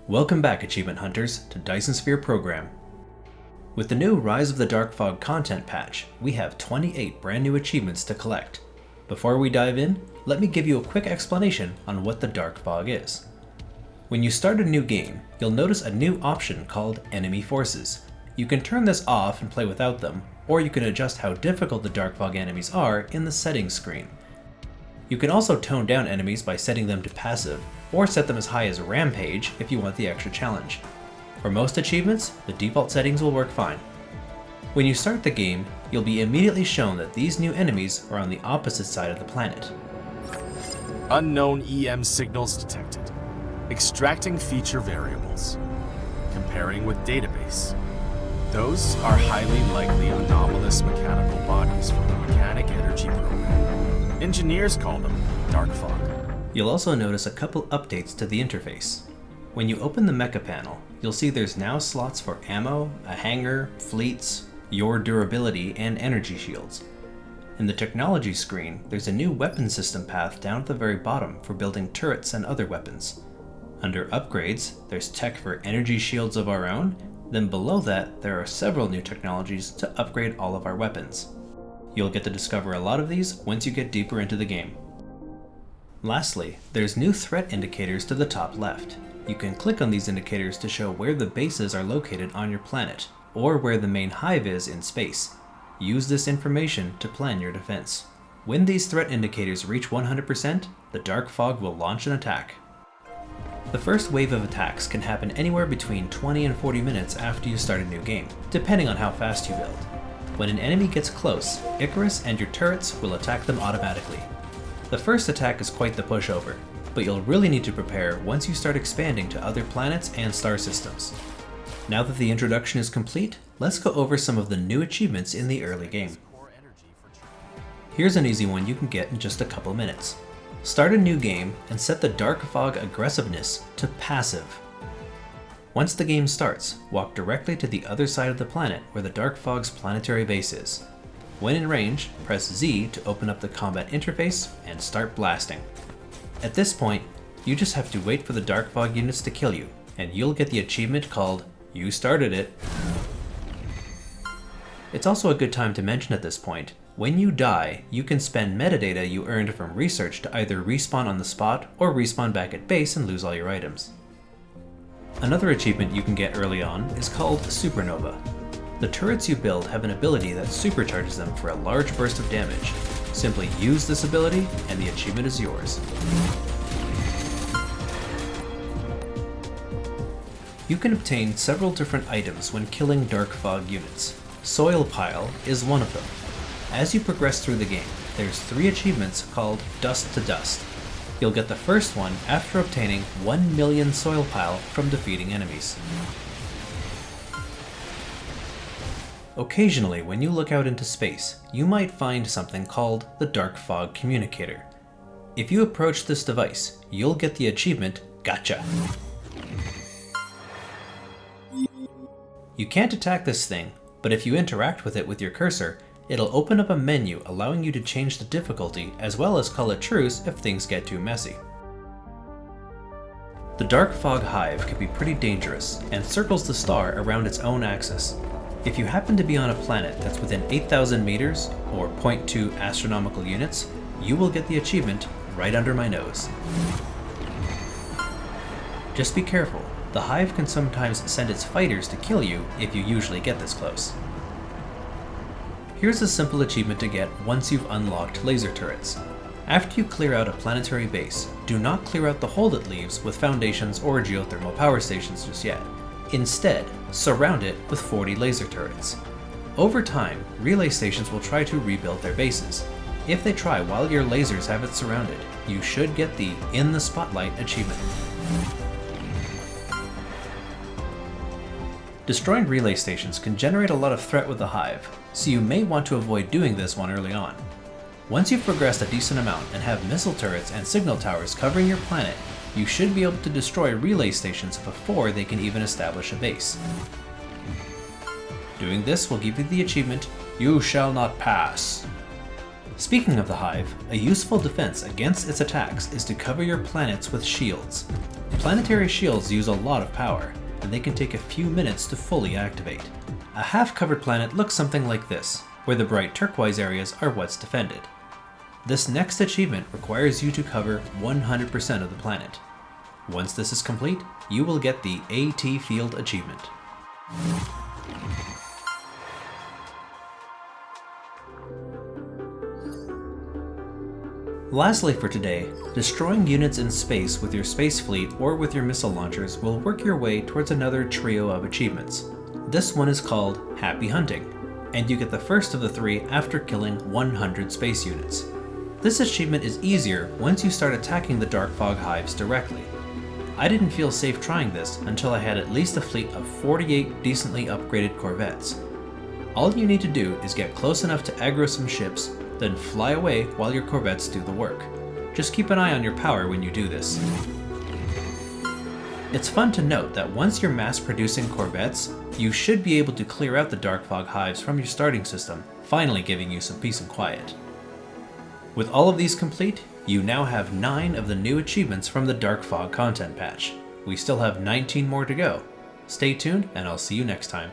Welcome back, Achievement Hunters, to Dyson Sphere Program. With the new Rise of the Dark Fog content patch, we have 28 brand new achievements to collect. Before we dive in, let me give you a quick explanation on what the Dark Fog is. When you start a new game, you'll notice a new option called Enemy Forces. You can turn this off and play without them, or you can adjust how difficult the Dark Fog enemies are in the settings screen. You can also tone down enemies by setting them to passive, or set them as high as Rampage if you want the extra challenge. For most achievements, the default settings will work fine. When you start the game, you'll be immediately shown that these new enemies are on the opposite side of the planet. Unknown EM signals detected. Extracting feature variables. Comparing with database. Those are highly likely anomalous mechanical bodies from the Mechanic Energy Program. Engineers call them Dark Fog. You'll also notice a couple updates to the interface. When you open the mecha panel, you'll see there's now slots for ammo, a hangar, fleets, your durability, and energy shields. In the technology screen, there's a new weapon system path down at the very bottom for building turrets and other weapons. Under upgrades, there's tech for energy shields of our own, then below that there are several new technologies to upgrade all of our weapons. You'll get to discover a lot of these once you get deeper into the game. Lastly, there's new threat indicators to the top left. You can click on these indicators to show where the bases are located on your planet, or where the main hive is in space. Use this information to plan your defense. When these threat indicators reach 100%, the Dark Fog will launch an attack. The first wave of attacks can happen anywhere between 20 and 40 minutes after you start a new game, depending on how fast you build. When an enemy gets close, Icarus and your turrets will attack them automatically. The first attack is quite the pushover, but you'll really need to prepare once you start expanding to other planets and star systems. Now that the introduction is complete, let's go over some of the new achievements in the early game. Here's an easy one you can get in just a couple minutes. Start a new game and set the Dark Fog aggressiveness to passive. Once the game starts, walk directly to the other side of the planet where the Dark Fog's planetary base is. When in range, press Z to open up the combat interface and start blasting. At this point, you just have to wait for the Dark Fog units to kill you, and you'll get the achievement called You Started It. It's also a good time to mention at this point, when you die, you can spend metadata you earned from research to either respawn on the spot or respawn back at base and lose all your items. Another achievement you can get early on is called Supernova. The turrets you build have an ability that supercharges them for a large burst of damage. Simply use this ability and the achievement is yours. You can obtain several different items when killing Dark Fog units. Soil Pile is one of them. As you progress through the game, there's 3 achievements called Dust to Dust. You'll get the first one after obtaining 1 million Soil Pile from defeating enemies. Occasionally, when you look out into space, you might find something called the Dark Fog Communicator. If you approach this device, you'll get the achievement Gotcha. You can't attack this thing, but if you interact with it with your cursor, it'll open up a menu allowing you to change the difficulty as well as call a truce if things get too messy. The Dark Fog Hive can be pretty dangerous and circles the star around its own axis. If you happen to be on a planet that's within 8,000 meters, or 0.2 astronomical units, you will get the achievement right under my nose. Just be careful, the Hive can sometimes send its fighters to kill you if you usually get this close. Here's a simple achievement to get once you've unlocked laser turrets. After you clear out a planetary base, do not clear out the hole it leaves with foundations or geothermal power stations just yet. Instead, surround it with 40 laser turrets. Over time, relay stations will try to rebuild their bases. If they try while your lasers have it surrounded, you should get the In the Spotlight achievement. Destroying relay stations can generate a lot of threat with the Hive, so you may want to avoid doing this one early on. Once you've progressed a decent amount and have missile turrets and signal towers covering your planet, you should be able to destroy relay stations before they can even establish a base. Doing this will give you the achievement, You Shall Not Pass. Speaking of the Hive, a useful defense against its attacks is to cover your planets with shields. Planetary shields use a lot of power, and they can take a few minutes to fully activate. A half-covered planet looks something like this, where the bright turquoise areas are what's defended. This next achievement requires you to cover 100% of the planet. Once this is complete, you will get the AT Field achievement. Lastly for today, destroying units in space with your space fleet or with your missile launchers will work your way towards another trio of achievements. This one is called Happy Hunting, and you get the first of the 3 after killing 100 space units. This achievement is easier once you start attacking the dark fog hives directly. I didn't feel safe trying this until I had at least a fleet of 48 decently upgraded corvettes. All you need to do is get close enough to aggro some ships, then fly away while your corvettes do the work. Just keep an eye on your power when you do this. It's fun to note that once you're mass producing corvettes, you should be able to clear out the dark fog hives from your starting system, finally giving you some peace and quiet. With all of these complete, you now have 9 of the new achievements from the Dark Fog content patch. We still have 19 more to go. Stay tuned, and I'll see you next time.